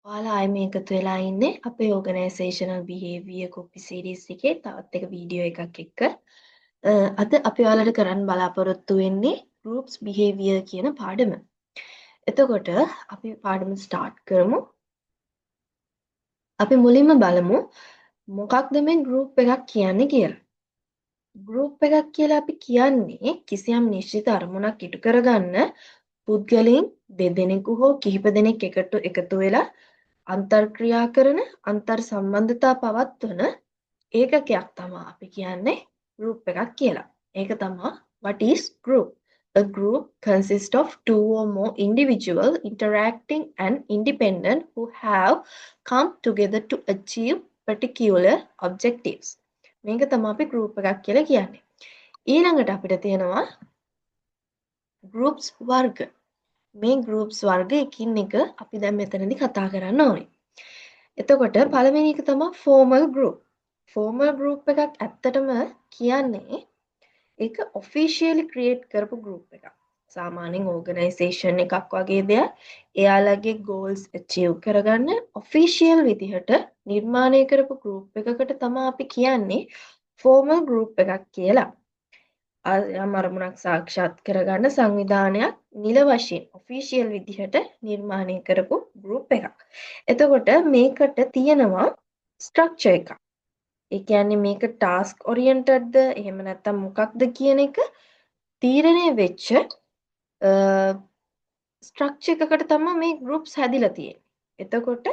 ඔයාලා ආයෙ මේකතු වෙලා ඉන්නේ අපේ organizational behavior copy series එකේ තවත් එක වීඩියෝ එකක් එක්ක. අද අපි ඔයාලට කරන්න බලාපොරොත්තු වෙන්නේ groups behavior කියන පාඩම. එතකොට අපි පාඩම start කරමු. අපි මුලින්ම බලමු මොකක්ද මේ group එකක් කියන්නේ කියලා. group එකක් කියලා අපි කියන්නේ කිසියම් නිශ්චිත අරමුණක් ඉටු කරගන්න පුද්ගලයන් දෙදෙනෙකු හෝ කිහිප දෙනෙක් එකතු වෙලා අන්තර්ක්‍රියා කරන අන්තර් සම්බන්ධතා පවත්වන ඒකකයක් තමයි අපි කියන්නේ group එකක් කියලා. ඒක තමයි what is group? A group consists of two or more individuals interacting and independent who have come together to achieve particular objectives. මේක තමයි අපි group එකක් කියලා කියන්නේ. ඊළඟට අපිට තියෙනවා groups වර්ග. මේ groups වර්ග එකින් එක අපි දැන් මෙතනදී කතා කරන්න ඕනේ. එතකොට පළවෙනි එක තමයි formal group. formal group එකක් ඇත්තටම කියන්නේ ඒක officially create කරපු group එකක්. සාමාන්‍යයෙන් organization එකක් වගේ දෙයක් එයාලගේ goals achieve කරගන්න official විදිහට නිර්මාණය කරපු group එකකට තමයි අපි කියන්නේ formal group එකක් කියලා. යම් අරමුණක් සාක්ෂාත් කරගන්න සංවිධානයක් නිල වශයෙන් official විදිහට නිර්මාණය කරපු group එකක්. එතකොට මේකට තියෙනවා structure එකක්. ඒ කියන්නේ මේක task oriented ද එහෙම නැත්නම් මොකක්ද කියන එක තීරණය වෙච්ච structure එකකට තමයි මේ groups හැදිලා තියෙන්නේ. එතකොට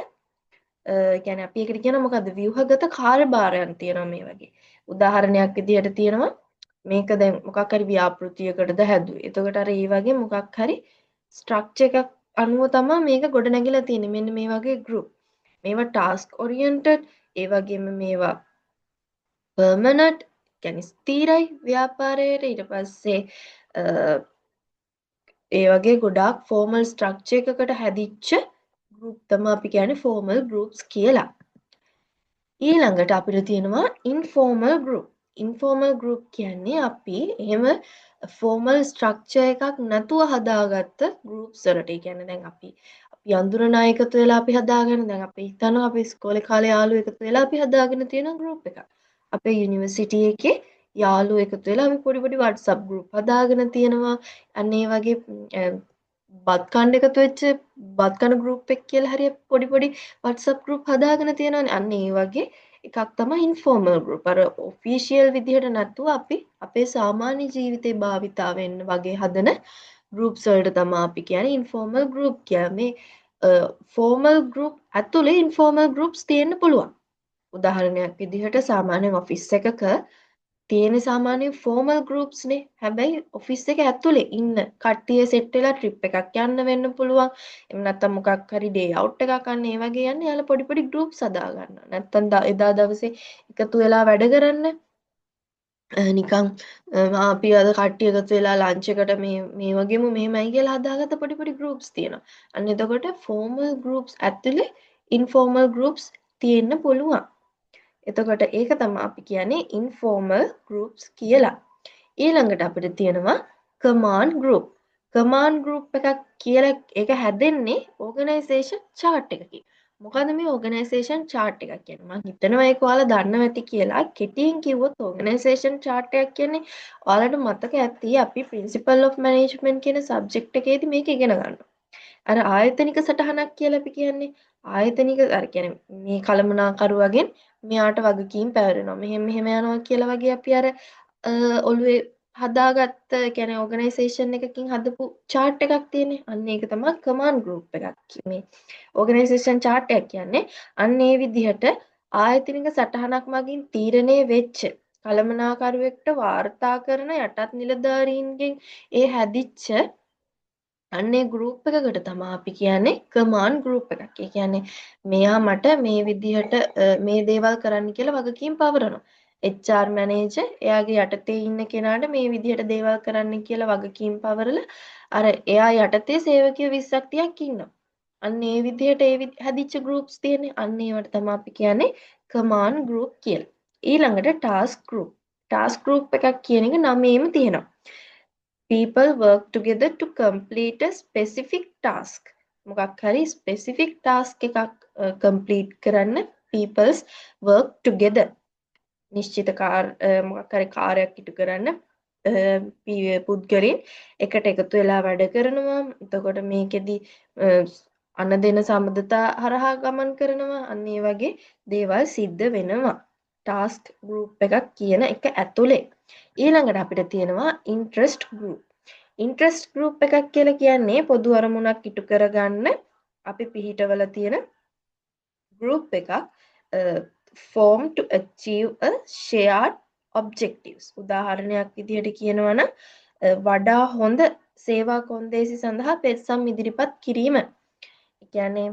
කියන්නේ අපි ඒකට කියනවා මොකද්ද ව්‍යුහගත කාර්යභාරයන් තියෙනවා මේ වගේ. උදාහරණයක් විදිහට තියෙනවා මේක දැන් මොකක් හරි ව්‍යාපෘතියකටද හැදුවේ. එතකොට අර ඒ වගේ මොකක් හරි ස්ට්‍රක්චර් එකක් අනුව තමයි මේක ගොඩනැගිලා තියෙන්නේ. මෙන්න මේ වගේ group. මේවා task oriented, ඒ වගේම මේවා permanent, කියන්නේ ස්ථිරයි ව්‍යාපාරයේ. ඊට පස්සේ ඒ වගේ ගොඩාක් formal structure එකකට හැදිච්ච group තමයි අපි කියන්නේ formal groups කියලා. ඊළඟට අපිට තියෙනවා informal group. informal group කියන්නේ අපි එහෙම formal structure එකක් නැතුව හදාගත්ත groups වලට. ඒ කියන්නේ දැන් අපි අඳුරන අය එකතු වෙලා අපි හදාගෙන දැන් අපි හිතනවා අපි ඉස්කෝලේ කාලේ යාළුවෝ එකතු වෙලා අපි හදාගෙන තියෙන group එකක්. අපේ යුනිවර්සිටි එකේ යාළුවෝ එකතු වෙලා අපි පොඩි WhatsApp group හදාගෙන තියෙනවා. අන්න ඒ වගේ බත් කන්න එකතු වෙච්ච බත් කන group එක කියලා හරිය පොඩි WhatsApp group හදාගෙන තියෙනවානේ. අන්න ඒ වගේ එකක් තමයි informal group. අර official විදිහට නැතුව අපි අපේ සාමාන්‍ය ජීවිතේ භාවිතා වෙන්න වගේ හදන groups වලට තමයි අපි කියන්නේ informal group කියලා. මේ formal group ඇතුලේ informal groups තියෙන්න පුළුවන්. උදාහරණයක් විදිහට සාමාන්‍යයෙන් office එකක තියෙන සාමාන්‍ය formal groups නේ. හැබැයි office එක ඇතුලේ ඉන්න කට්ටිය set වෙලා trip එකක් යන්න වෙන්න පුළුවන්. එහෙම නැත්නම් මොකක් හරි day out එකක් අන්න ඒ වගේ යන්න යාලා පොඩි groups හදා ගන්නවා. නැත්නම් එදා දවසේ එකතු වෙලා වැඩ කරන්න නිකන් අපි අද කට්ටිය එකතු වෙලා lunch එකට මේ වගේම මෙහෙමයි කියලා හදාගත්ත පොඩි groups තියෙනවා. අන්න එතකොට formal groups ඇතුලේ informal groups තියෙන්න පුළුවන්. එතකොට ඒක තමයි අපි කියන්නේ informal groups කියලා. ඊළඟට අපිට තියෙනවා command group. command group එකක් කියලා ඒක හැදෙන්නේ organization chart එකකින්. මොකද මේ organization chart එකක් කියන්නේ? මම හිතනවා ඒක ඔයාලා දන්නවා ඇති කියලා. කෙටියෙන් කිව්වොත් organization chart එකක් කියන්නේ ඔයාලට මතක ඇති අපි principle of management කියන subject එකේදී මේක ඉගෙන ගන්නවා. අර ආයතනික සටහනක් කියලා අපි කියන්නේ ආයතනික අර කියන්නේ මේ කළමනාකරුවගෙන් මෙයාට වගකීම් පැවරෙනවා මෙහෙම යනවා කියලා වගේ අපි අර ඔළුවේ හදාගත්ත කියන්නේ ඕගනයිසේෂන් එකකින් හදපු chart එකක් තියෙන්නේ. අන්න ඒක තමයි command group එකක්. මේ ඕගනයිසේෂන් chart එකක් කියන්නේ අන්න ඒ විදිහට ආයතනික සටහනක් මගින් තීරණය වෙච්ච කළමනාකරුවෙක්ට වාර්තා කරන යටත් නිලධාරීන්ගෙන් ඒ හැදිච්ච අන්නේ group එකකට තමයි අපි කියන්නේ command group එකක්. ඒ කියන්නේ මෙයා මට මේ විදිහට මේ දේවල් කරන්න කියලා වගකීම් පවරනවා. HR manager එයාගේ යටතේ ඉන්න කෙනාට මේ විදිහට දේවල් කරන්න කියලා වගකීම් පවරලා අර එයා යටතේ සේවකයෝ 20ක් 30ක් ඉන්නවා. අන්න ඒ විදිහට හැදිච්ච groups තියෙන්නේ. අන්න ඒවට තමයි අපි කියන්නේ command group කියලා. ඊළඟට task group. task group එකක් කියන එක නමේම තියෙනවා. People work together to complete a specific task. මොකක් හරි specific task එකක් complete කරන්න people's work together. නිශ්චිත මොකක් හරි කාර්යයක් ඉටු කරන්න පුද්ගලයන් එකට එකතු වෙලා වැඩ කරනවා. එතකොට මේකෙදි අන්න දෙන සම්බන්ධතා හරහා ගමන් කරනවා. අන්න ඒ වගේ දේවල් සිද්ධ වෙනවා. ටාස්ක් ගෲප් එකක් කියන එක ඇතුලේ. ඊළඟට අපිට තියෙනවා ඉන්ට්‍රස්ට් ගෲප්. ඉන්ට්‍රස්ට් ගෲප් එකක් කියලා කියන්නේ පොදු අරමුණක් ඉටු කරගන්න අපි පිහිටවල තියෙන group එකක් form to achieve a shared objectives. උදාහරණයක් විදිහට කියනවා නම් වඩා හොඳ සේවා කොන්දේසි සඳහා පෙත්සම් ඉදිරිපත් කිරීම. ඒ කියන්නේ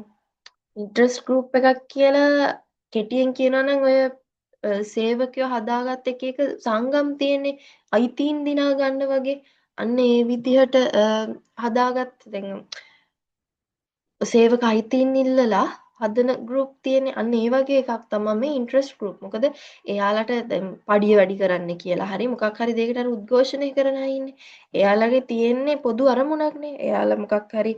ඉන්ට්‍රස්ට් ගෲප් එකක් කියලා කෙටියෙන් කියනවා නම් ඔය සේවකයෝ හදාගත්ත එක සංගම් තියෙන්නේ අයිතීන් දිනා ගන්න වගේ. අන්න ඒ විදිහට හදාගත්ත දැන් සේවක අයිතීන් ඉල්ලලා හදන ගෲප් තියෙන්නේ. අන්න ඒ වගේ එකක් තමයි මේ ඉන්ට්‍රස්ට් ගෲප්. මොකද එයාලට දැන් පඩිය වැඩි කරන්න කියලා හරි මොකක් හරි දෙයකට උද්ඝෝෂණය කරන අය ඉන්නේ. එයාලගේ තියෙන්නේ පොදු අරමුණක්නේ. එයාලා මොකක් හරි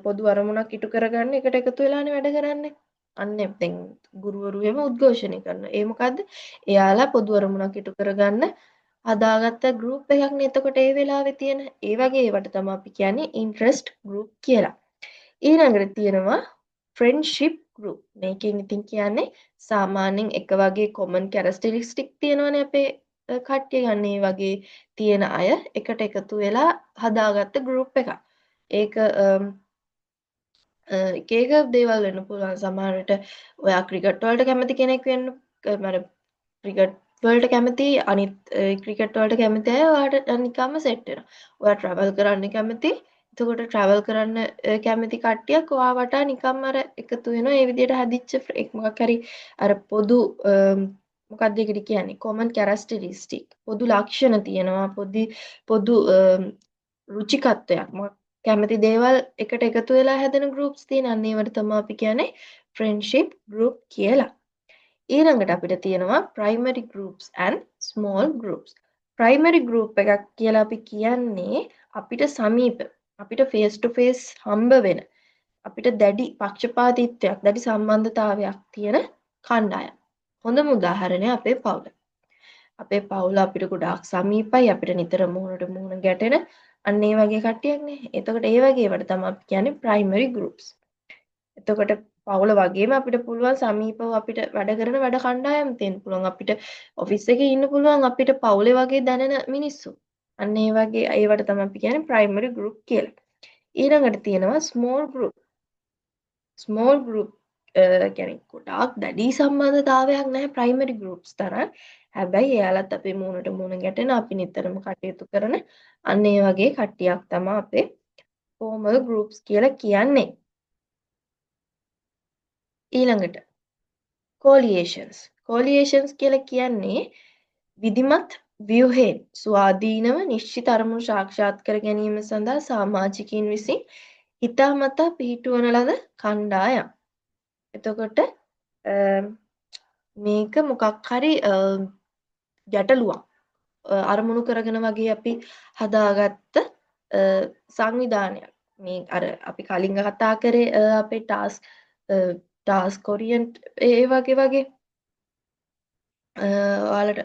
පොදු අරමුණක් ඉටු කරගන්න එකට එකතු වෙලානේ වැඩ කරන්නේ. අන්න දැන් ගුරුවරු එහෙම උද්ඝෝෂණය කරනවා. ඒ මොකද්ද? එයාලා පොදු අරමුණක් ඉටු කරගන්න හදාගත්ත ගෲප් එකක්නේ. එතකොට ඒ වෙලාවේ තියෙන ඒ වගේ ඒවට තමයි අපි කියන්නේ ඉන්ට්‍රස්ට් ගෲප් කියලා. ඊළඟට තියෙනවා ෆ්‍රෙන්ඩ්ෂිප් ගෲප්. මේකෙන් ඉතින් කියන්නේ සාමාන්‍යයෙන් එක වගේ කොමන් කැරක්ටරිස්ටික් තියෙනවනේ අපේ කට්ටිය ගන්න ඒ වගේ තියෙන අය එකට එකතු වෙලා හදාගත්ත ගෲප් එකක්. ඒක එක එක දේවල් වෙන්න පුළුවන්. සමහරවිට ඔයා ක්‍රිකට් වලට කැමති කෙනෙක් වෙන්න මර ක්‍රිකට් වලට කැමති අනිත් ක්‍රිකට් වලට කැමති අය ඔයාට නිකම්ම සෙට් වෙනවා. ඔයා ට්‍රැවල් කරන්න කැමති. එතකොට ට්‍රැවල් කරන්න කැමති කට්ටියක් ඔයා වටා නිකම්ම අර එකතු වෙනවා. ඒ විදිහට හැදිච්ච මොකක් හරි අර පොදු මොකක්ද ඒකට කියන්නේ කොමන් කැරක්ටරිස්ටික් පොදු ලක්ෂණ තියෙනවා. පොදු රුචිකත්වයක් කැමති දේවල් එකට එකතු වෙලා හැදෙන ගෲප්ස් තියෙන. අන්න ඒවට තමයි අපි කියන්නේ ෆ්‍රෙන්ඩ්ෂිප් ගෲප් කියලා. ඊළඟට අපිට තියෙනවා primary groups and small groups. primary group එකක් කියලා අපි කියන්නේ අපිට සමීප අපිට face to face හම්බ වෙන අපිට දැඩි පක්ෂපාතීත්වයක් දැඩි සම්බන්ධතාවයක් තියෙන කණ්ඩායම්. හොඳම උදාහරණය අපේ පවුල. අපේ පවුල අපිට ගොඩාක් සමීපයි අපිට නිතර මුහුණට මුහුණ ගැටෙන අන්න ඒ වගේ කට්ටියක්නේ. එතකොට ඒ වගේ ඒවට තමයි අපි කියන්නේ primary groups. එතකොට පවුල වගේම අපිට පුළුවන් සමීපව අපිට වැඩ කරන වැඩ කණ්ඩායම් තියෙන්න පුළුවන්. අපිට ඔෆිස් එකේ ඉන්න පුළුවන් අපිට පවුලේ වගේ දැනෙන මිනිස්සු. අන්න ඒ වගේ ඒවට තමයි අපි කියන්නේ primary group කියලා. ඊළඟට තියෙනවා small group. small group කියන්නේ ගොඩාක් දැඩි සම්බන්ධතාවයක් නැහැ primary groups තරම්. හැබැයි එයාලත් අපේ මූණට මූණ ගැටෙන අපි නිතරම කටයුතු කරන අන්න ඒ වගේ කට්ටියක් තමයි අපේ formal groups කියලා කියන්නේ. ඊළඟට coalitions කියලා කියන්නේ විධිමත් ව්‍යුහයෙන් ස්වාධීනව නිශ්චිත අරමුණු සාක්ෂාත් කර ගැනීම සඳහා සමාජිකයින් විසින් හිතාමතා පිහිටුවන ලද කණ්ඩායම්. එතකොට මේක මොකක් හරි ගැටලුවක් අරමුණු කරගෙන වගේ අපි හදාගත්ත සංවිධානයක්. මේ අර අපි කලින් කතා කරේ අපේ ටාස්ක් ඔරියන්ට් ඒ වගේ ඔයාලට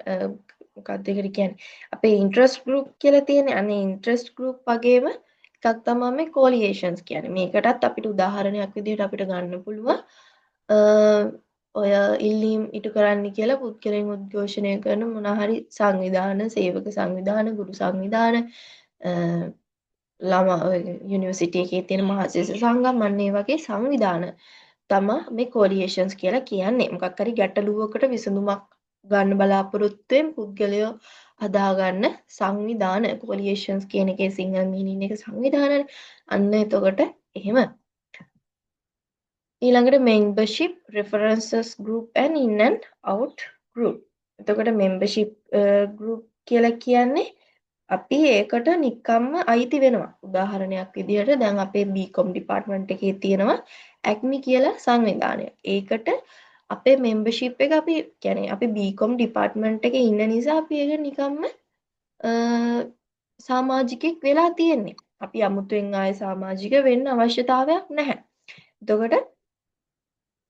මොකක්ද ඒකට කියන්නේ අපේ ඉන්ට්‍රස්ට් ගෲප් කියලා තියෙන්නේ. අනේ ඉන්ට්‍රස්ට් ගෲප් වගේම එකක් තමයි මේ coalitions කියන්නේ. මේකටත් අපිට උදාහරණයක් විදිහට අපිට ගන්න පුළුවන් ඔය ඉල්ලීම් ඉටු කරන්න කියලා පුද්ගලයන් උද්ඝෝෂණය කරන මොන හරි සංවිධාන, සේවක සංවිධාන, ගුරු සංවිධාන, ළමා යුනිවර්සිටි එකේ තියෙන මහසේස සංගම් අන්න ඒ වගේ සංවිධාන තමයි මේ coalitions කියලා කියන්නේ. මොකක් හරි ගැටලුවකට විසඳුමක් ගන්න බලාපොරොත්තුවෙන් පුද්ගලයෝ හදාගන්න සංවිධාන. coalitions කියන එකේ සිංහල මීනින් එක සංවිධානනේ. අන්න එතකොට එහෙම. ඊළඟට membership, references group and in and out group. එතකොට membership group කියලා කියන්නේ අපි ඒකට නිකම්ම අයිති වෙනවා. උදාහරණයක් විදිහට දැන් අපේ BCom department එකේ තියෙනවා ACME කියලා සංවිධානයක්. ඒකට අපේ membership එක අපි කියන්නේ අපි BCom department එකේ ඉන්න නිසා අපි ඒක නිකම්ම සමාජිකෙක් වෙලා තියෙන්නේ. අපි 아무තෙන් ආයේ සමාජික වෙන්න අවශ්‍යතාවයක් නැහැ. එතකොට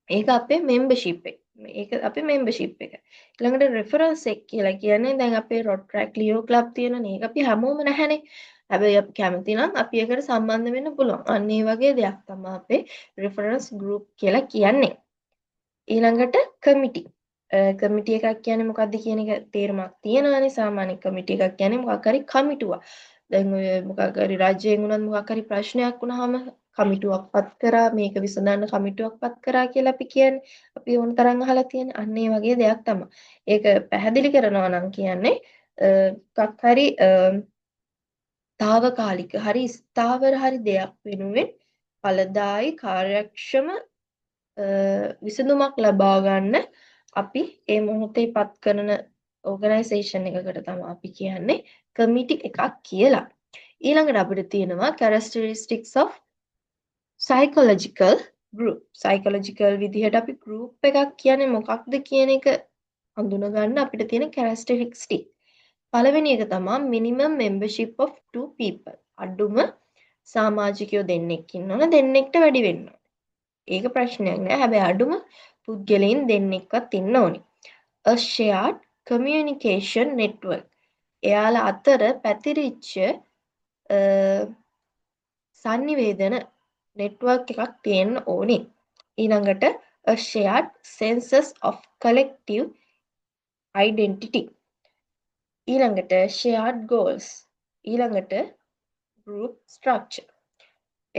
ඒක අපේ membership එක. ඒක අපේ membership එක. ඊළඟට reference එක කියලා කියන්නේ දැන් අපේ Rotaract Leo Club තියෙනනේ. ඒක අපි හැමෝම නැහැනේ. හැබැයි අපි කැමති නම් අපි ඒකට සම්බන්ධ වෙන්න පුළුවන්. අන්න ඒ වගේ දෙයක් තමයි අපේ reference group කියලා කියන්නේ. ඊළඟට කමිටි. කමිටි එකක් කියන්නේ මොකක්ද කියන එක තේරුමක් තියෙනවානේ. සාමාන්‍ය කමිටි එකක් කියන්නේ මොකක් හරි කමිටුවක්. දැන් ඔය මොකක් හරි රජයෙන් උනත් මොකක් හරි ප්‍රශ්නයක් වුණාම කමිටුවක් පත් කරා මේක විසඳන්න කමිටුවක් පත් කරා කියලා අපි කියන්නේ. අපි ඕන තරම් අහලා තියෙන. අන්න ඒ වගේ දෙයක් තමයි. ඒක පැහැදිලි කරනවා නම් කියන්නේ මොකක් හරි తాවකාලික හරි ස්ථාවර හරි දෙයක් වෙනුවෙන් ඵලදායි කාර්යක්ෂම විසඳුමක් ලබා ගන්න අපි ඒ මොහොතේ පත් කරන ඕගනයිසේෂන් එකකට තමයි අපි කියන්නේ කමිටි එකක් කියලා. ඊළඟට අපිට තියෙනවා characteristics of psychological group. psychological විදිහට අපි group එකක් කියන්නේ මොකක්ද කියන එක හඳුනා ගන්න අපිට තියෙන characteristics. පළවෙනි එක තමයි minimum membership of 2 people. අඩුම සමාජිකයෝ දෙන්නෙක් ඉන්නවනේ දෙන්නෙක්ට වැඩි වෙන්න. ඒක ප්‍රශ්නයක් නෑ. හැබැයි අඩුම පුද්ගලයන් දෙන්නෙක්වත් ඉන්න ඕනේ. A shared communication network. එයාලා අතර පැතිරිච්ච sannivedana network එකක් තියෙන්න ඕනේ. ඊළඟට a shared senses of collective identity. ඊළඟට shared goals. ඊළඟට group structure.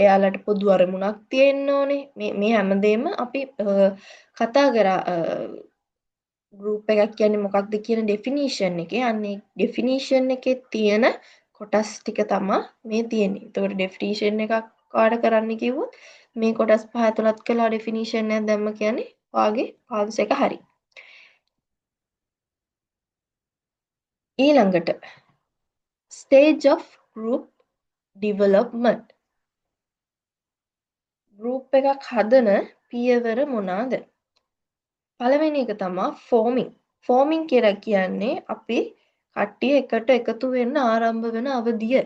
එයාලට පොදු අරමුණක් තියෙන්න ඕනේ. මේ හැමදේම අපි කතා කරා group එකක් කියන්නේ මොකක්ද කියන definition එකේ. අන්නේ definition එකේ තියෙන කොටස් ටික තමයි මේ තියෙන්නේ. ඒතකොට definition එකක් කාට කරන්න කිව්වොත් මේ කොටස් පහ ඇතුළත් කළා definition එකක් දැම්ම කියන්නේ වාගේ answer එක හරි. ඊළඟට stage of group development. group එකක් හදන පියවර මොනවාද? පළවෙනි එක තමයි forming. forming කියලා කියන්නේ අපි කට්ටිය එකට එකතු වෙන්න ආරම්භ වෙන අවධිය.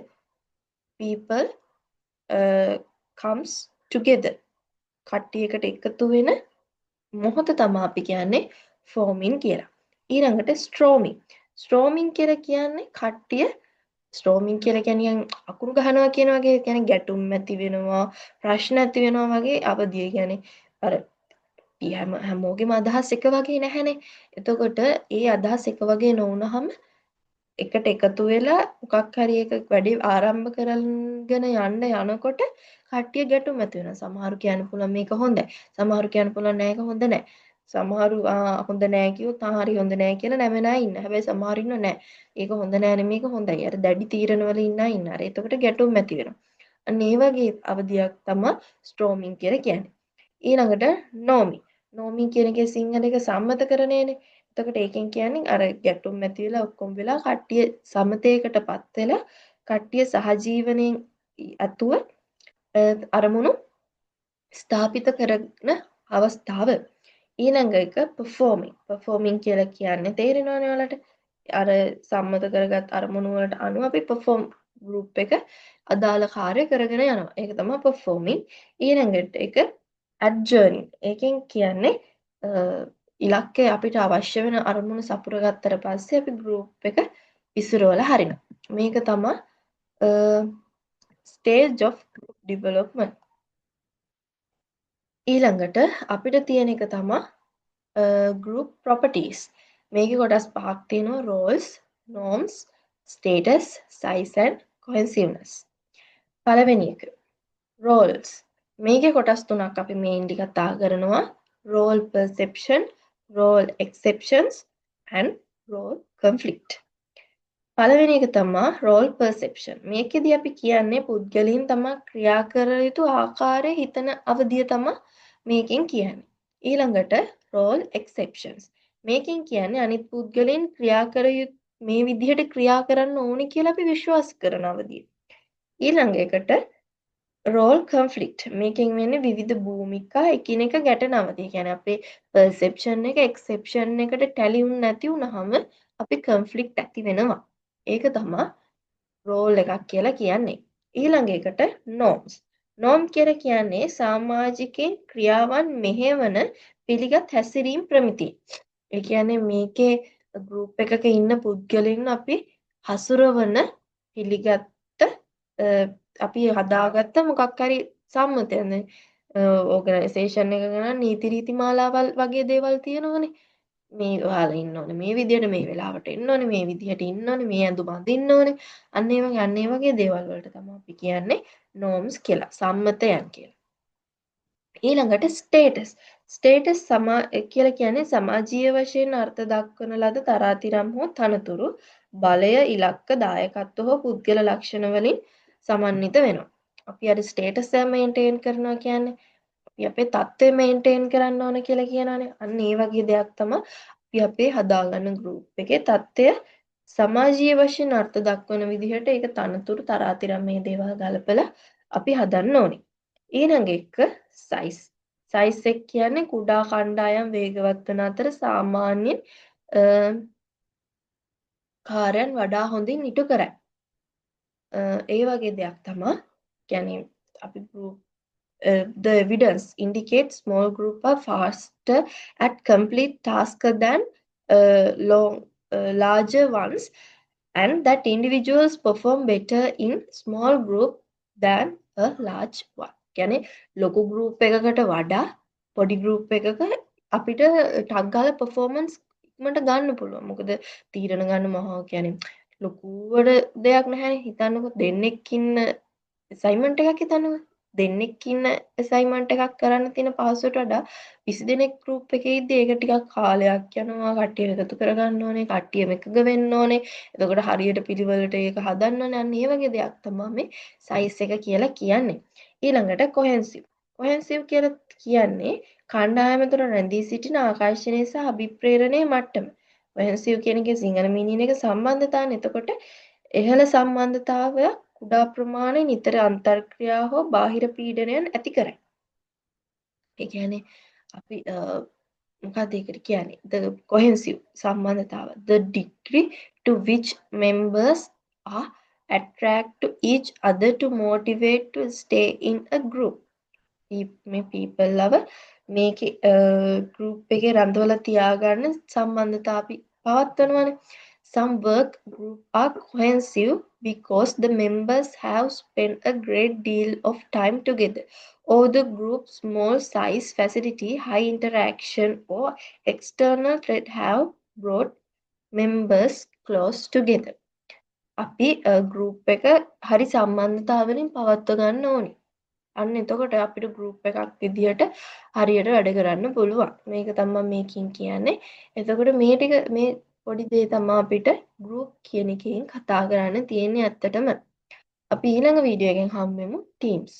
people comes together. කට්ටිය එකට එකතු වෙන මොහොත තමයි අපි කියන්නේ forming කියලා. ඊළඟට storming. storming කියලා කියන්නේ කට්ටිය storming කියලා කියන්නේ අකුරු ගහනවා කියන වගේ කියන්නේ ගැටුම් ඇති වෙනවා ප්‍රශ්න ඇති වෙනවා වගේ අවධිය කියන්නේ අර හැමෝගෙම අදහස් එක වගේ නැහැනේ. එතකොට ඒ අදහස් එක වගේ නොවුනහම එකට එකතු වෙලා මොකක් හරි එක වැඩේ ආරම්භ කරගෙන යනකොට කට්ටිය ගැටුම් ඇති වෙනවා. සමහරු කියන්න පුළුවන් මේක හොඳයි. සමහරු කියන්න පුළුවන් නෑ ඒක හොඳ නෑ. සමහරු හොඳ නෑ කිව්වොත් හරි හොඳ නෑ කියලා නැමෙන අය ඉන්න. හැබැයි සමහරු ඉන්නව නෑ. ඒක හොඳ නෑ නෙමෙයි මේක හොඳයි. අර දැඩි තීරණ වල ඉන්න අය ඉන්න. අර එතකොට ගැටුම් ඇති වෙනවා. අන්න ඒ වගේ අවධියක් තමයි ස්ටෝමින් කියලා කියන්නේ. ඊළඟට නෝමි. නෝමි කියන එකේ සිංහල එක සම්මතකරණයනේ. එතකොට ඒකෙන් කියන්නේ අර ගැටුම් ඇති වෙලා ඔක්කොම වෙලා කට්ටිය සමතේකටපත් වෙලා කට්ටිය සහජීවණයෙන් ඇතුව අරමුණු ස්ථාපිත කරන අවස්ථාව. ඊළඟ එක performing. performing කියලා කියන්නේ තේරෙනවනේ ඔයාලට. අර සම්මත කරගත් අරමුණු වලට අනුව අපි perform group එක අදාළ කාර්ය කරගෙන යනවා. ඒක තමයි performing. ඊළඟට එක adjourning. ඒකෙන් කියන්නේ ඉලක්කය අපිට අවශ්‍ය වෙන අරමුණු සපුර ගත්තට පස්සේ අපි group එක ඉසුරවලා හරිනවා. මේක තමයි stage of group development. ඊළඟට අපිට තියෙන එක තමයි group properties. මේකේ කොටස් පහක් තියෙනවා roles, norms, status, size and cohesiveness. පළවෙනි එක roles. මේකේ කොටස් තුනක් අපි mainly කතා කරනවා role perception, role exceptions and role conflict. පළවෙනි එක තමයි role perception. මේකෙදි අපි කියන්නේ පුද්ගලයන් තමයි ක්‍රියා කර යුතු ආකාරය හිතන අවධිය තමයි මේකෙන් කියන්නේ. ඊළඟට role exceptions. මේකෙන් කියන්නේ අනිත් පුද්ගලයන් ක්‍රියා කර මේ විදිහට ක්‍රියා කරන්න ඕනේ කියලා අපි විශ්වාස කරන අවධිය. ඊළඟ එකට role conflict. මේකෙන් වෙන්නේ විවිධ භූමිකා එකිනෙක ගැටෙන අවධිය. කියන්නේ අපේ perception එක exception එකට tally වුණ නැති වුනහම අපි conflict ඇති වෙනවා. ඒක තමයි role එකක් කියලා කියන්නේ. ඊළඟ එකට norms. norm කියලා කියන්නේ සමාජිකයෙන් ක්‍රියාවන් මෙහෙවන පිළිගත් හැසිරීම් ප්‍රමිතිය. ඒ කියන්නේ මේකේ ගෲප් එකක ඉන්න පුද්ගලයන් අපි හසුරවන පිළිගත්ත අපි හදාගත්ත මොකක් හරි සම්මතයක්. ඕගනයිසේෂන් එකක නම් නීති රීති මාලාවල් වගේ දේවල් තියෙනවනේ. මේ ඔයාලා ඉන්න ඕනේ මේ විදියට මේ වෙලාවට එන්න ඕනේ මේ විදියට ඉන්න ඕනේ මේ ඇඳුම අඳින්න ඕනේ අන්න ඒ වගේ දේවල් වලට තමයි අපි කියන්නේ norms කියලා සම්මතයන් කියලා. ඊළඟට ස්ටේටස් කියලා කියන්නේ සමාජීය වශයෙන් අර්ථ දක්වන ලද තරාතිරම් හෝ තනතුරු බලය ඉලක්ක දායකත්ව හෝ පුද්ගල ලක්ෂණ වලින් සමන්විත වෙනවා. අපි අර ස්ටේටස් එක මේන්ටේන් කරනවා කියන්නේ අපි අපේ තත්ත්වය මේන්ටේන් කරන්න ඕන කියලා කියනවානේ. අන්න ඒ වගේ දෙයක් තමයි අපි අපේ හදාගන්න ගෲප් එකේ තත්ත්වය සමාජීය වශයෙන් අර්ථ දක්වන විදිහට ඒක තනතුරු තරාතිරම් මේ දේවල් ගලපලා අපි හදන්න ඕනේ. ඊළඟ එක සයිස්. සයිස් එක කියන්නේ කුඩා කණ්ඩායම් වේගවත් වන අතර සාමාන්‍ය කාර්යයන් වඩා හොඳින් ඉටු කරයි. ඒ වගේ දෙයක් තමයි. කියන්නේ අපි group the evidence indicates small group are faster at complete tasks than larger ones and that individuals perform better in small group than a large one. කියන්නේ ලොකු group එකකට වඩා පොඩි group එකක අපිට ටක් ගාලා performance ඉක්මනට ගන්න පුළුවන්. මොකද තීරණ ගන්න මහා කියන්නේ ලොකුවට දෙයක් නැහැනේ. හිතන්නකො දෙන්නෙක් ඉන්න assignment එකක් හිතන්නකො. දෙන්නෙක් ඉන්න assignment එකක් කරන්න තියෙන පහසුවට වඩා 20 දෙනෙක් group එකේ ඉද්දි ඒක ටිකක් කාලයක් යනවා. කට්ටිය එකතු කරගන්න ඕනේ. කට්ටියම එකග වෙන්න ඕනේ. එතකොට හරියට පිළිවෙලට ඒක හදන්න ඕනේ. අන්න ඒ වගේ දෙයක් තමයි මේ size එක කියලා කියන්නේ. ඊළඟට cohesive. cohesive කියලා කියන්නේ කණ්ඩායම තුළ රැඳී සිටින ආකර්ෂණය සහ අභිප්‍රේරණයේ මට්ටම. cohesive කියන එකේ සිංහල මීනින් එක සම්බන්ධතාවනේ. එතකොට ඉහළ සම්බන්ධතාවයක් කුඩා ප්‍රමාණයේ නිතර අන්තර්ක්‍රියා හෝ බාහිර පීඩනයන් ඇති කරයි. ඒ කියන්නේ අපි මොකක්ද ඒකට කියන්නේ? The cohesive සම්බන්ධතාව. The degree to which members are attracted to each other to motivate to stay in a group. මේ people මේකේ group එකේ රඳවලා තියාගන්න සම්බන්ධතා අපි පවත්වනවානේ. Some work group are cohesive because the members have spent a great deal of time together, or the group's small size, facility, high interaction, or external threat have brought members close together. අපි group එක හරි සම්බන්ධතාවලින් පවත්ව ගන්න ඕනේ. අන්න එතකොට අපිට group එකක් විදියට හරියට වැඩ කරන්න පුළුවන්. මේක තමයි මේකින් කියන්නේ. එතකොට මේ ටික මේ පොඩි දේ තමයි අපිට group කියන එකෙන් කතා කරන්න තියෙන්නේ ඇත්තටම. අපි ඊළඟ වීඩියෝ එකෙන් හම්බෙමු teams.